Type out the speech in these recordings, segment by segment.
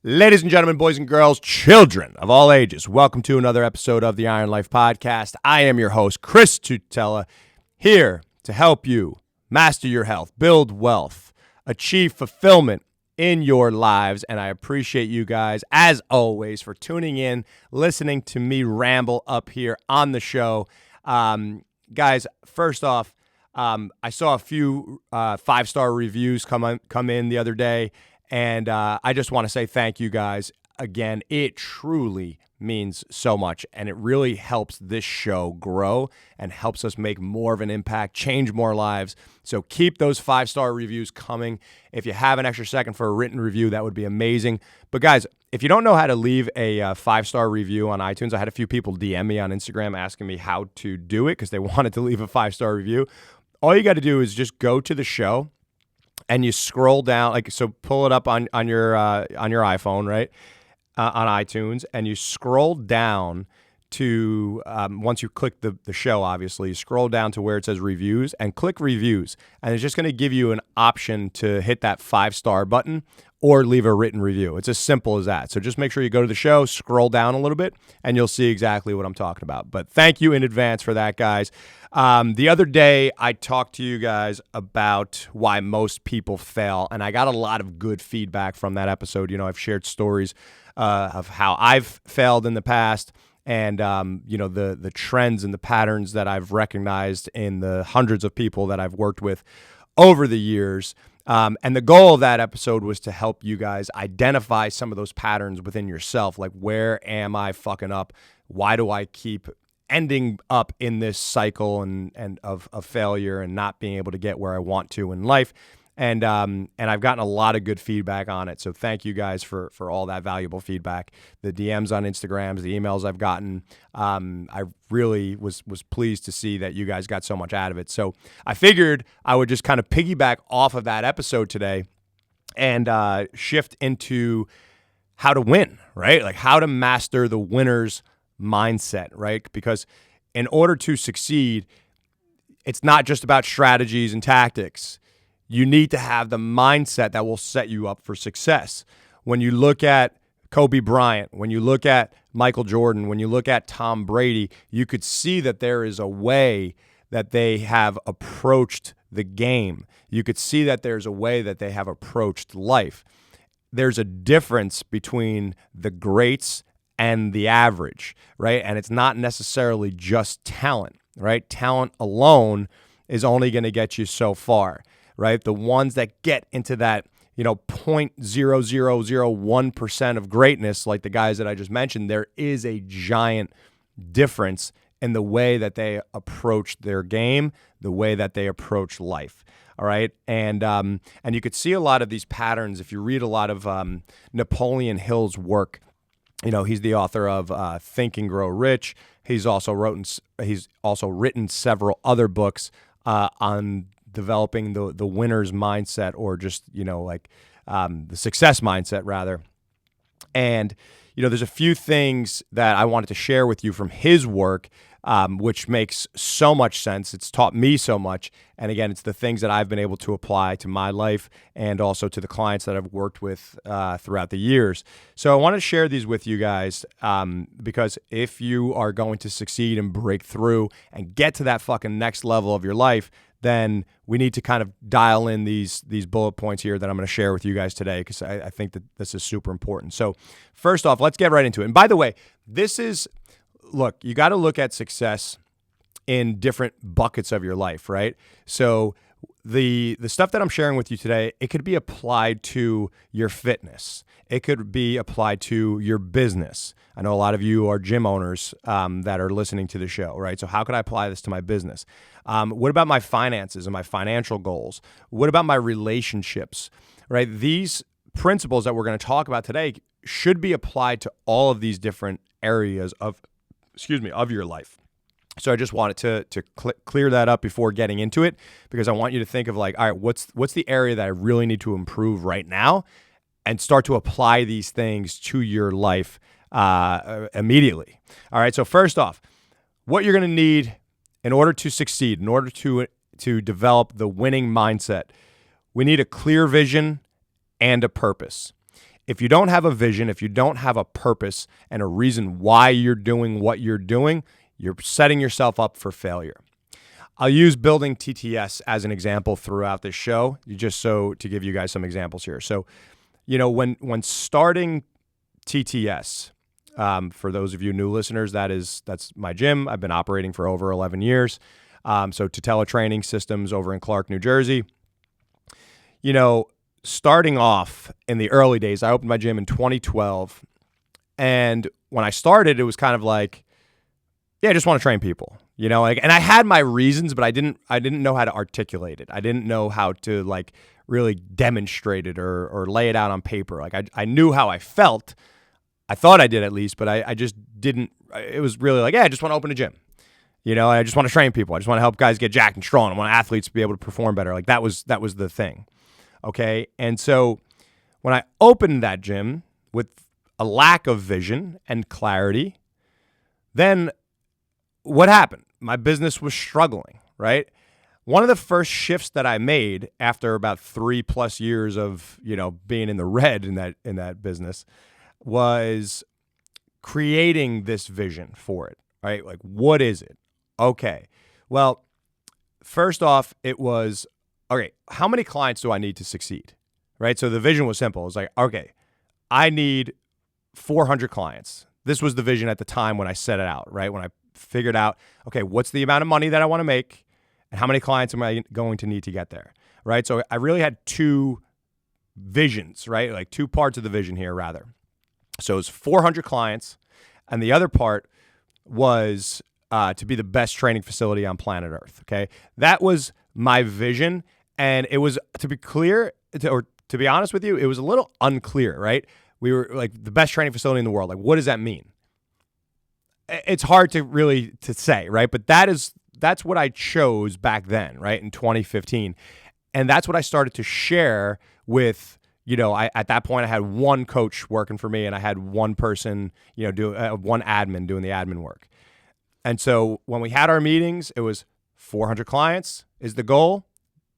Ladies and gentlemen, boys and girls, children of all ages, welcome to another episode of the Iron Life Podcast. I am your host, Chris Tutela, here to help you master your health, build wealth, achieve fulfillment in your lives. And I appreciate you guys, as always, for tuning in, listening to me ramble up here on the show. Guys, first off, I saw a few 5-star reviews come in the other day. And I just want to say thank you guys. Again, it truly means so much, and it really helps this show grow and helps us make more of an impact, change more lives. So keep those 5-star reviews coming. If you have an extra second for a written review, that would be amazing. But guys, if you don't know how to leave a 5-star review on iTunes, I had a few people DM me on Instagram asking me how to do it because they wanted to leave a 5-star review. All you got to do is just go to the show, and you scroll down, so pull it up on your iPhone, right, on iTunes, and you scroll down to, once you click the show, obviously, you scroll down to where it says reviews, and click reviews, and it's just going to give you an option to hit that 5-star button or leave a written review. It's as simple as that. So just make sure you go to the show, scroll down a little bit, and you'll see exactly what I'm talking about. But thank you in advance for that, guys. The other day, I talked to you guys about why most people fail, and I got a lot of good feedback from that episode. You know, I've shared stories of how I've failed in the past, and the trends and the patterns that I've recognized in the hundreds of people that I've worked with over the years. And the goal of that episode was to help you guys identify some of those patterns within yourself. Like, where am I fucking up? Why do I keep ending up in this cycle and of failure and not being able to get where I want to in life? And I've gotten a lot of good feedback on it. So thank you guys for all that valuable feedback. The DMs on Instagrams, the emails I've gotten. I really was pleased to see that you guys got so much out of it. So I figured I would just kind of piggyback off of that episode today and shift into how to win, right? Like how to master the winner's mindset, right? Because in order to succeed, it's not just about strategies and tactics. You need to have the mindset that will set you up for success. When you look at Kobe Bryant, when you look at Michael Jordan, when you look at Tom Brady, you could see that there is a way that they have approached the game. You could see that there's a way that they have approached life. There's a difference between the greats and the average, right? And it's not necessarily just talent, right? Talent alone is only going to get you so far. Right? The ones that get into that, 0.0001% of greatness, like the guys that I just mentioned, there is a giant difference in the way that they approach their game, the way that they approach life. All right. And you could see a lot of these patterns if you read a lot of Napoleon Hill's work. He's the author of Think and Grow Rich. He's also written several other books on developing the winner's mindset, or just, the success mindset rather. And, there's a few things that I wanted to share with you from his work, which makes so much sense. It's taught me so much. And again, it's the things that I've been able to apply to my life and also to the clients that I've worked with throughout the years. So I want to share these with you guys because if you are going to succeed and break through and get to that fucking next level of your life, then we need to kind of dial in these bullet points here that I'm going to share with you guys today, because I think that this is super important. So first off, let's get right into it. And by the way, look, you got to look at success in different buckets of your life, right? So the stuff that I'm sharing with you today, it could be applied to your fitness. It could be applied to your business. I know a lot of you are gym owners that are listening to the show, right? So how could I apply this to my business? What about my finances and my financial goals? What about my relationships, right? These principles that we're going to talk about today should be applied to all of these different areas of your life. So I just wanted to clear that up before getting into it, because I want you to think of like, all right, what's the area that I really need to improve right now, and start to apply these things to your life immediately. All right. So first off, what you're going to need in order to succeed, in order to develop the winning mindset, we need a clear vision and a purpose. If you don't have a vision, if you don't have a purpose and a reason why you're doing what you're doing, you're setting yourself up for failure. I'll use building TTS as an example throughout this show, just so to give you guys some examples here. So, when starting TTS, for those of you new listeners, that's my gym. I've been operating for over 11 years. So Tutela Training Systems over in Clark, New Jersey. Starting off in the early days, I opened my gym in 2012. And when I started, it was kind of like, yeah, I just want to train people, and I had my reasons, but I didn't know how to articulate it. I didn't know how to really demonstrate it or lay it out on paper. I knew how I felt. I thought I did at least, but I just didn't. It was really like, yeah, I just want to open a gym. I just want to train people. I just want to help guys get jacked and strong. I want athletes to be able to perform better. That was the thing. Okay. And so when I opened that gym with a lack of vision and clarity, then what happened? My business was struggling, right? One of the first shifts that I made after about 3+ years of, being in the red in that business was creating this vision for it, right? What is it? Okay. Well, first off, it was, okay, how many clients do I need to succeed, right? So the vision was simple. It was okay, I need 400 clients. This was the vision at the time when I set it out, right? When I figured out, okay, what's the amount of money that I want to make and how many clients am I going to need to get there, right? So I really had two visions, right? Two parts of the vision here, rather. So it was 400 clients, and the other part was to be the best training facility on planet Earth, okay? That was my vision, and it was, to be clear, or to be honest with you, it was a little unclear, right? We were the best training facility in the world. What does that mean? It's hard to say, right? But that's what I chose back then, right? In 2015. And that's what I started to share with, at that point I had one coach working for me and I had one person, one admin doing the admin work. And so when we had our meetings, it was 400 clients is the goal,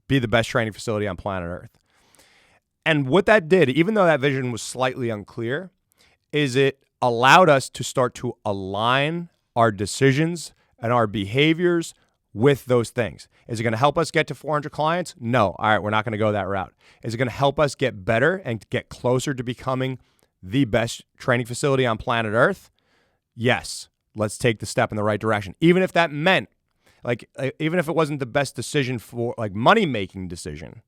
be the best training facility on planet Earth. And what that did, even though that vision was slightly unclear, is it allowed us to start to align our decisions and our behaviors with those things. Is it going to help us get to 400 clients? No. All right, we're not going to go that route. Is it going to help us get better and get closer to becoming the best training facility on planet Earth? Yes. Let's take the step in the right direction. Even if that meant, even if it wasn't the best decision for money-making decision,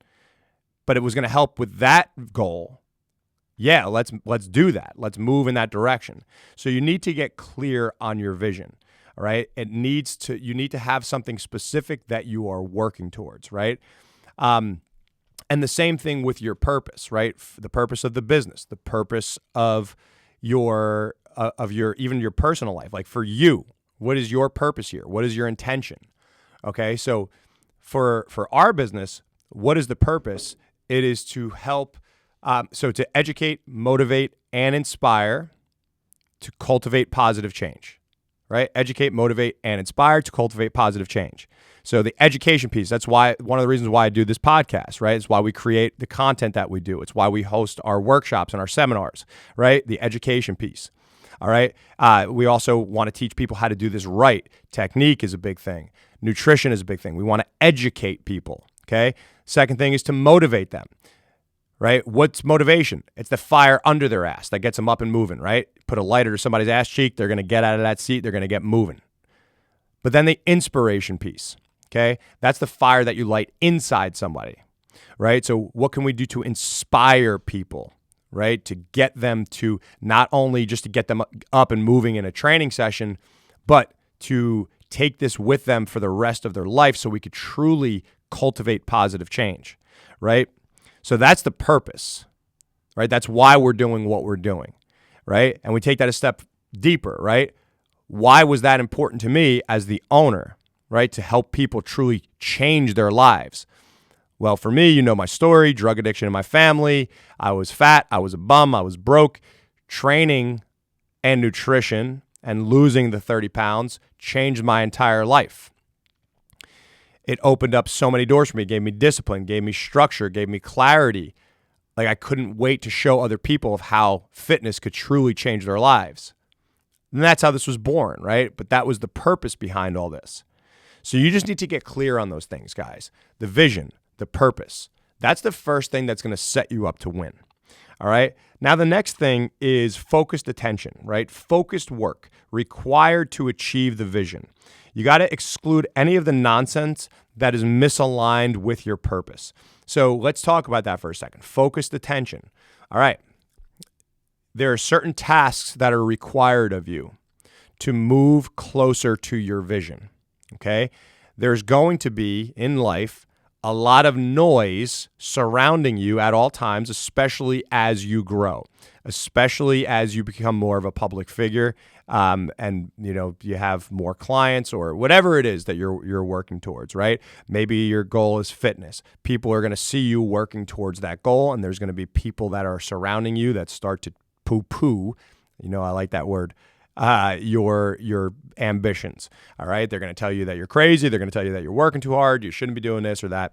but it was going to help with that goal, yeah, let's do that. Let's move in that direction. So you need to get clear on your vision, all right? You need to have something specific that you are working towards, right? And the same thing with your purpose, right? The purpose of the business, the purpose of your even your personal life. For you, what is your purpose here? What is your intention? Okay, so for our business, what is the purpose? It is to help. So to educate, motivate, and inspire to cultivate positive change, right? Educate, motivate, and inspire to cultivate positive change. So the education piece, that's why one of the reasons why I do this podcast, right? It's why we create the content that we do. It's why we host our workshops and our seminars, right? The education piece, all right? We also want to teach people how to do this right. Technique is a big thing. Nutrition is a big thing. We want to educate people, okay? Second thing is to motivate them. Right? What's motivation? It's the fire under their ass that gets them up and moving, right? Put a lighter to somebody's ass cheek, they're going to get out of that seat, they're going to get moving. But then the inspiration piece, okay? That's the fire that you light inside somebody, right? So what can we do to inspire people, right? To get them to not only just to get them up and moving in a training session, but to take this with them for the rest of their life so we could truly cultivate positive change, right? So that's the purpose, right? That's why we're doing what we're doing, right? And we take that a step deeper, right? Why was that important to me as the owner, right? To help people truly change their lives. Well, for me, my story, drug addiction in my family. I was fat, I was a bum, I was broke. Training and nutrition and losing the 30 pounds changed my entire life. It opened up so many doors for me, gave me discipline, gave me structure, gave me clarity Like, I couldn't wait to show other people of how fitness could truly change their lives. And that's how this was born, right? But that was the purpose behind all this. So you just need to get clear on those things, guys. The vision, the purpose. That's the first thing that's going to set you up to win. All right. Now, the next thing is focused attention, right? Focused work required to achieve the vision. You got to exclude any of the nonsense that is misaligned with your purpose. So let's talk about that for a second. Focused attention. All right. There are certain tasks that are required of you to move closer to your vision. Okay. There's going to be in life a lot of noise surrounding you at all times, especially as you grow, especially as you become more of a public figure, and you have more clients or whatever it is that you're working towards, right? Maybe your goal is fitness. People are going to see you working towards that goal, and there's going to be people that are surrounding you that start to poo-poo. I like that word. Your ambitions. All right. They're going to tell you that you're crazy. They're going to tell you that you're working too hard. You shouldn't be doing this or that.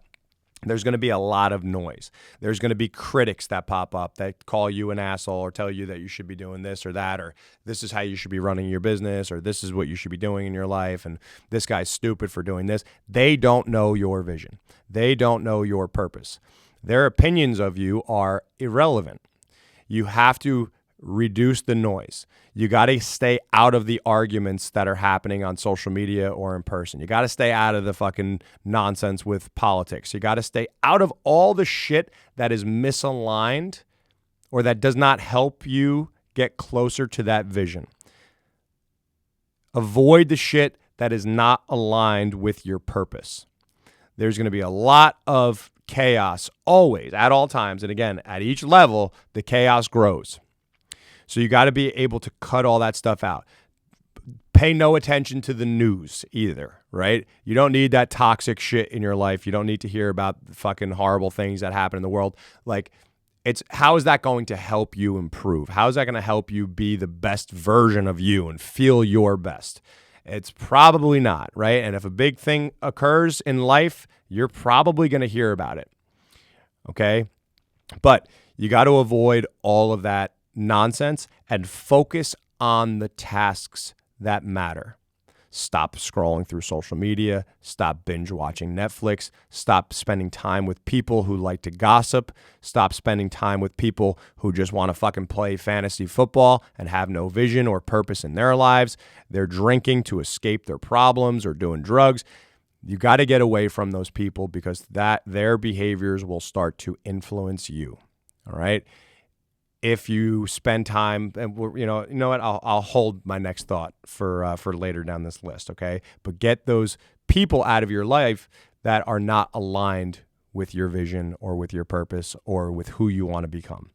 There's going to be a lot of noise. There's going to be critics that pop up that call you an asshole or tell you that you should be doing this or that, or this is how you should be running your business, or this is what you should be doing in your life, and this guy's stupid for doing this. They don't know your vision. They don't know your purpose. Their opinions of you are irrelevant. You have to reduce the noise. You got to stay out of the arguments that are happening on social media or in person. You got to stay out of the fucking nonsense with politics. You got to stay out of all the shit that is misaligned or that does not help you get closer to that vision. Avoid the shit that is not aligned with your purpose. There's going to be a lot of chaos always, at all times. And again, at each level, the chaos grows. So you got to be able to cut all that stuff out. Pay no attention to the news either, right? You don't need that toxic shit in your life. You don't need to hear about the fucking horrible things that happen in the world. Like, how is that going to help you improve? How is that going to help you be the best version of you and feel your best? It's probably not, right? And if a big thing occurs in life, you're probably going to hear about it, okay? But you got to avoid all of that nonsense and focus on the tasks that matter. Stop scrolling through social media. Stop binge watching Netflix. Stop spending time with people who like to gossip. Stop spending time with people who just want to fucking play fantasy football and have no vision or purpose in their lives. They're drinking to escape their problems or doing drugs. You got to get away from those people because their behaviors will start to influence you. All right. If you spend time, and you know what, I'll hold my next thought for later down this list, okay? But get those people out of your life that are not aligned with your vision or with your purpose or with who you want to become.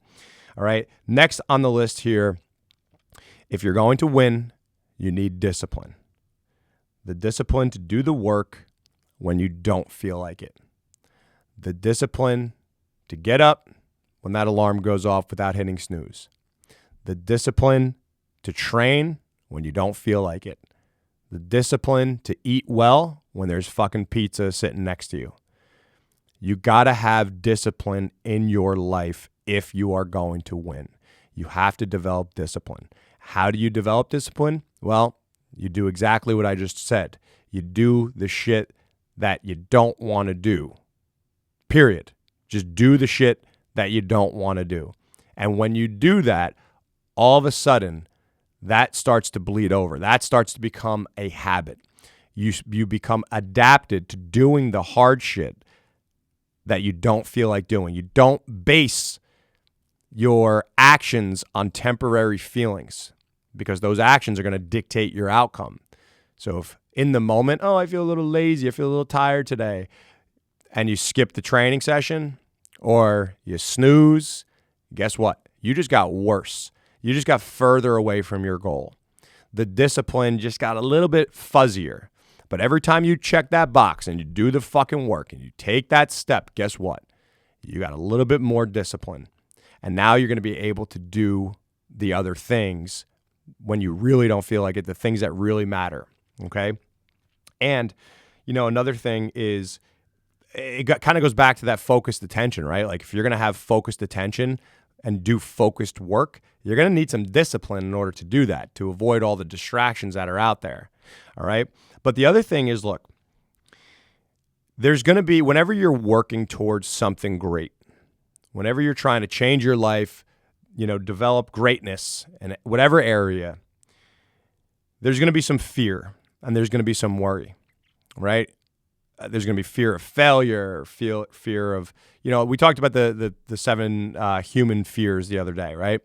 All right. Next on the list here, if you're going to win, you need discipline. The discipline to do the work when you don't feel like it. The discipline to get up when that alarm goes off without hitting snooze. The discipline to train when you don't feel like it. The discipline to eat well when there's fucking pizza sitting next to you. You got to have discipline in your life if you are going to win. You have to develop discipline. How do you develop discipline? Well, you do exactly what I just said. You do the shit that you don't want to do. Period. Just do the shit that you don't want to do. And when you do that, all of a sudden, that starts to bleed over. That starts to become a habit. You become adapted to doing the hard shit that you don't feel like doing. You don't base your actions on temporary feelings because those actions are going to dictate your outcome. So if in the moment, I feel a little lazy, I feel a little tired today, and you skip the training session, or you snooze, guess what? You just got worse. You just got further away from your goal. The discipline just got a little bit fuzzier. But every time you check that box and you do the fucking work and you take that step, guess what? You got a little bit more discipline. And now you're going to be able to do the other things when you really don't feel like it, the things that really matter, okay? And, another thing is, kind of goes back to that focused attention, right? Like if you're going to have focused attention and do focused work, you're going to need some discipline in order to do that, to avoid all the distractions that are out there. All right. But the other thing is, look, there's going to be, whenever you're working towards something great, whenever you're trying to change your life, develop greatness in whatever area, there's going to be some fear and there's going to be some worry, right? There's going to be fear of failure, fear of, we talked about the 7 human fears the other day, right?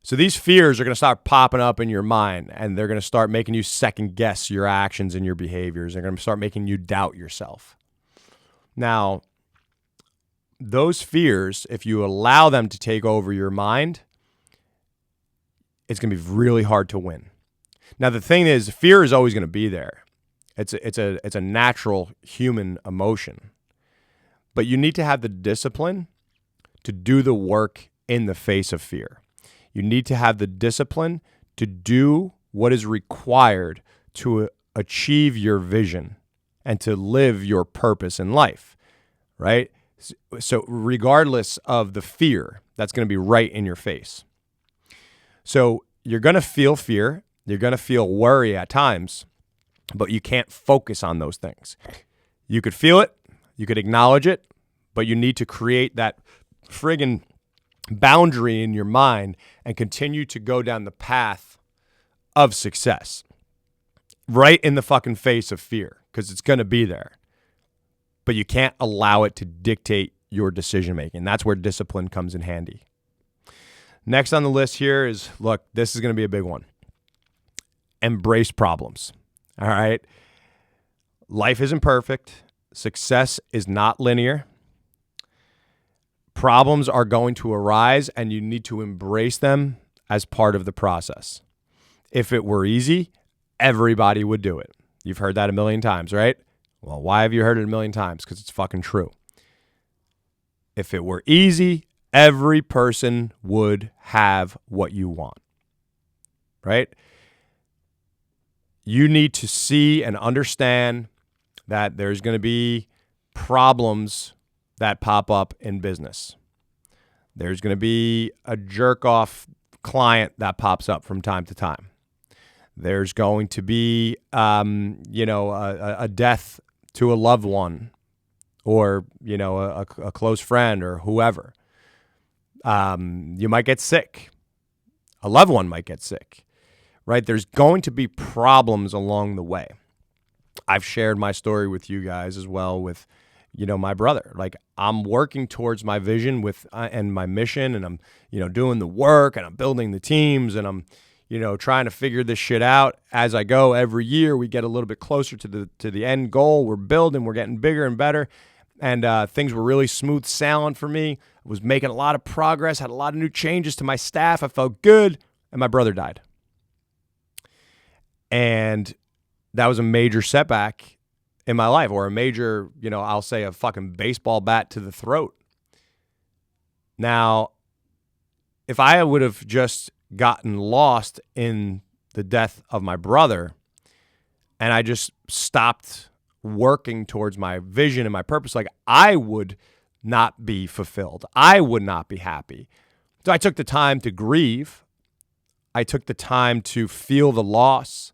So these fears are going to start popping up in your mind, and they're going to start making you second guess your actions and your behaviors. They're going to start making you doubt yourself. Now, those fears, if you allow them to take over your mind, it's going to be really hard to win. Now, the thing is, fear is always going to be there. It's a natural human emotion. But you need to have the discipline to do the work in the face of fear. You need to have the discipline to do what is required to achieve your vision and to live your purpose in life, right? So regardless of the fear, that's going to be right in your face. So you're going to feel fear. You're going to feel worry at times, but you can't focus on those things. You could feel it. You could acknowledge it, but you need to create that friggin' boundary in your mind and continue to go down the path of success right in the fucking face of fear, because it's going to be there, but you can't allow it to dictate your decision making. That's where discipline comes in handy. Next on the list here is, look, this is going to be a big one. Embrace problems. All right. Life isn't perfect. Success is not linear. Problems are going to arise, and you need to embrace them as part of the process. If it were easy, everybody would do it. You've heard that a million times, right? Well, why have you heard it a million times? Because it's fucking true. If it were easy, every person would have what you want, right? You need to see and understand that there's going to be problems that pop up in business. There's going to be a jerk-off client that pops up from time to time. There's going to be, a death to a loved one, or, a close friend or whoever. You might get sick. A loved one might get sick, right? There's going to be problems along the way. I've shared my story with you guys as well with, my brother. Like, I'm working towards my vision and my mission, and I'm, doing the work, and I'm building the teams, and I'm, trying to figure this shit out as I go. Every year we get a little bit closer to the end goal. We're building, we're getting bigger and better. And things were really smooth sailing for me. I was making a lot of progress, had a lot of new changes to my staff. I felt good, and my brother died. And that was a major setback in my life, or a major, I'll say a fucking baseball bat to the throat. Now, if I would have just gotten lost in the death of my brother, and I just stopped working towards my vision and my purpose, like, I would not be fulfilled. I would not be happy. So I took the time to grieve. I took the time to feel the loss,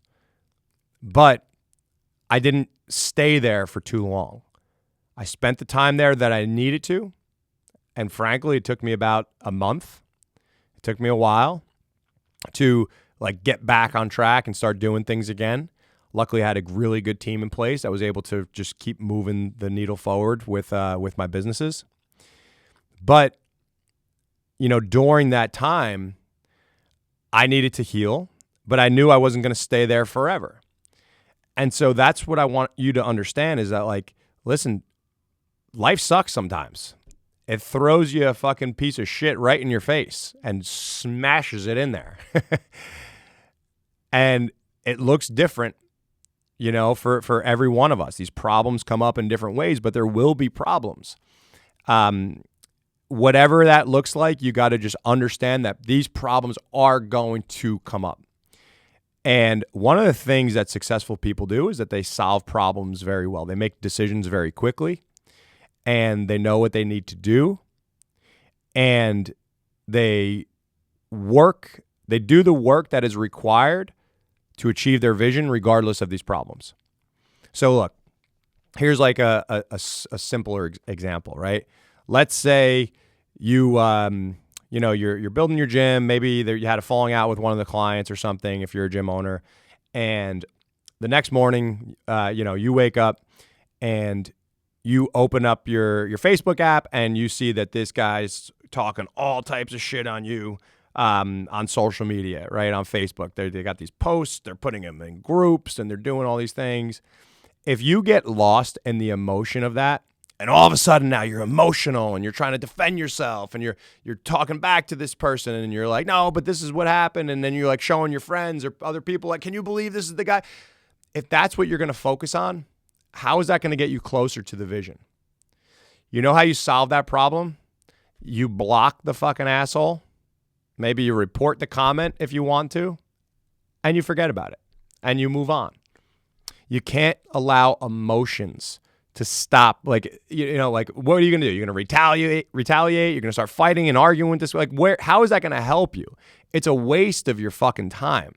but I didn't stay there for too long. I spent the time there that I needed to, and frankly, it took me about a month. It took me a while to get back on track and start doing things again. Luckily, I had a really good team in place. I was able to just keep moving the needle forward with my businesses. But, during that time, I needed to heal, but I knew I wasn't going to stay there forever. And so that's what I want you to understand, is that, listen, life sucks sometimes. It throws you a fucking piece of shit right in your face and smashes it in there. And it looks different, for every one of us. These problems come up in different ways, but there will be problems. Whatever that looks like, you got to just understand that these problems are going to come up. And one of the things that successful people do is that they solve problems very well. They make decisions very quickly, and they know what they need to do, and they do the work that is required to achieve their vision regardless of these problems. So look, here's like a simpler example, right? Let's say you're building your gym. Maybe you had a falling out with one of the clients or something if you're a gym owner. And the next morning, you wake up and you open up your Facebook app and you see that this guy's talking all types of shit on you on social media, right? On Facebook. They got these posts, they're putting them in groups and they're doing all these things. If you get lost in the emotion of that, and all of a sudden now you're emotional and you're trying to defend yourself and you're talking back to this person and you're like, no, but this is what happened. And then you're like showing your friends or other people like, can you believe this is the guy? If that's what you're going to focus on, how is that going to get you closer to the vision? You know how you solve that problem? You block the fucking asshole. Maybe you report the comment if you want to, and you forget about it and you move on. You can't allow emotions to stop. Like, like, what are you going to do? You're going to retaliate. You're going to start fighting and arguing with this. Like, how is that going to help you? It's a waste of your fucking time,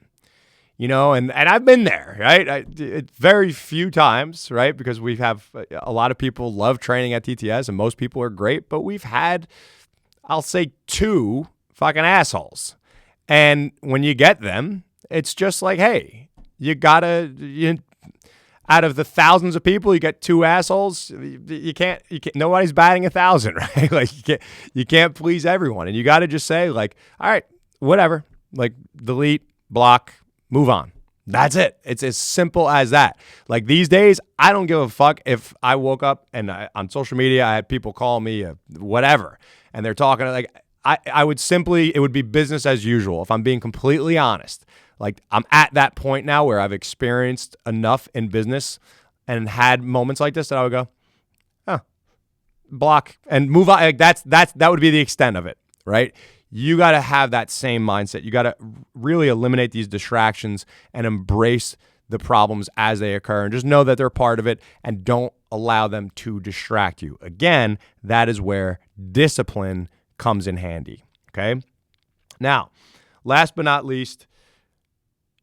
and I've been there, right? Very few times, right? Because we have a lot of people love training at TTS and most people are great, but we've had, I'll say 2 fucking assholes. And when you get them, it's just like, hey, out of the thousands of people, you get 2 assholes. You can't. Nobody's batting 1,000, right? Like you can't please everyone, and you got to just say like, all right, whatever. Like delete, block, move on. That's it. It's as simple as that. Like these days, I don't give a fuck if I woke up and on social media I had people call me whatever, and they're talking like it would be business as usual if I'm being completely honest. Like I'm at that point now where I've experienced enough in business and had moments like this that I would go, block and move on. Like that would be the extent of it, right? You got to have that same mindset. You got to really eliminate these distractions and embrace the problems as they occur and just know that they're part of it and don't allow them to distract you. Again, that is where discipline comes in handy, okay? Now, last but not least,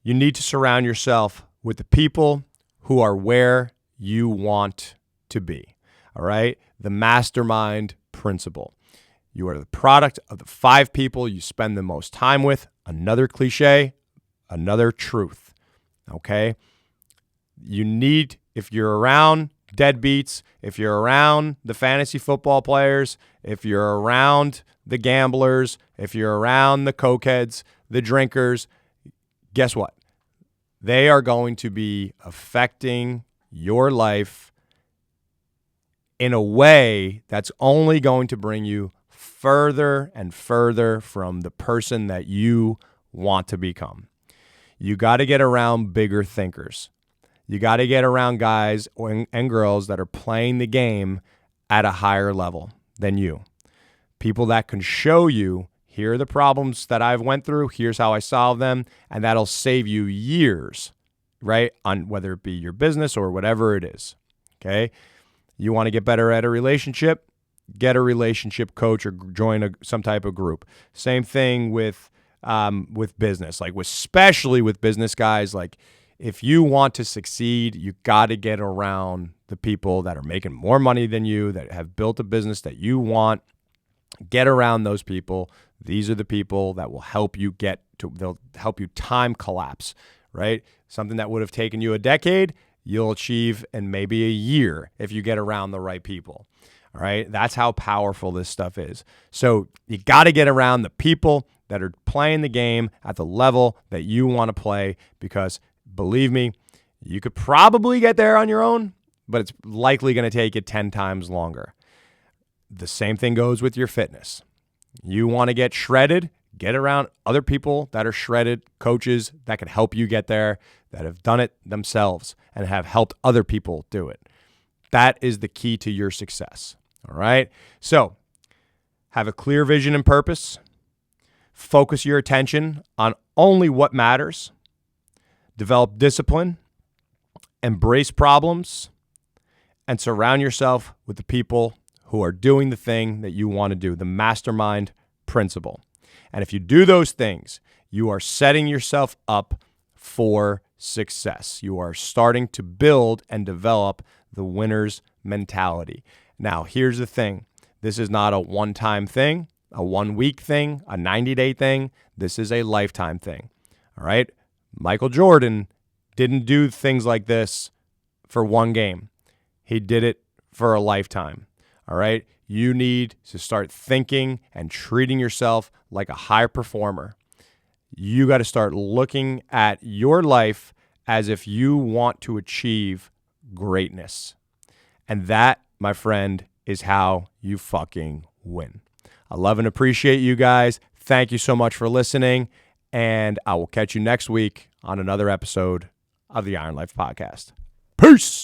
you need to surround yourself with the people who are where you want to be, all right? The mastermind principle. You are the product of the 5 people you spend the most time with. Another cliche, another truth, okay? If you're around deadbeats, if you're around the fantasy football players, if you're around the gamblers, if you're around the cokeheads, the drinkers, guess what? They are going to be affecting your life in a way that's only going to bring you further and further from the person that you want to become. You got to get around bigger thinkers. You got to get around guys and girls that are playing the game at a higher level than you. People that can show you, here are the problems that I've went through, here's how I solve them, and that'll save you years, right? On whether it be your business or whatever it is, okay? You want to get better at a relationship? Get a relationship coach or join some type of group. Same thing with business, like especially with business guys. Like if you want to succeed, you got to get around the people that are making more money than you, that have built a business that you want. Get around those people. These are the people that will help you they'll help you time collapse, right? Something that would have taken you a decade, you'll achieve in maybe a year if you get around the right people. All right. That's how powerful this stuff is. So you got to get around the people that are playing the game at the level that you want to play, because believe me, you could probably get there on your own, but it's likely going to take you 10 times longer. The same thing goes with your fitness. You want to get shredded, get around other people that are shredded, coaches that can help you get there, that have done it themselves and have helped other people do it. That is the key to your success. All right. So have a clear vision and purpose. Focus your attention on only what matters. develop discipline, embrace problems, and surround yourself with the people who are doing the thing that you want to do, the mastermind principle. And if you do those things, you are setting yourself up for success. You are starting to build and develop the winner's mentality. Now, here's the thing. This is not a one-time thing, a 1-week thing, a 90-day thing. This is a lifetime thing. All right? Michael Jordan didn't do things like this for one game. He did it for a lifetime. All right? You need to start thinking and treating yourself like a high performer. You got to start looking at your life as if you want to achieve greatness. And that, my friend, is how you fucking win. I love and appreciate you guys. Thank you so much for listening. And I will catch you next week on another episode of the Iron Life Podcast. Peace.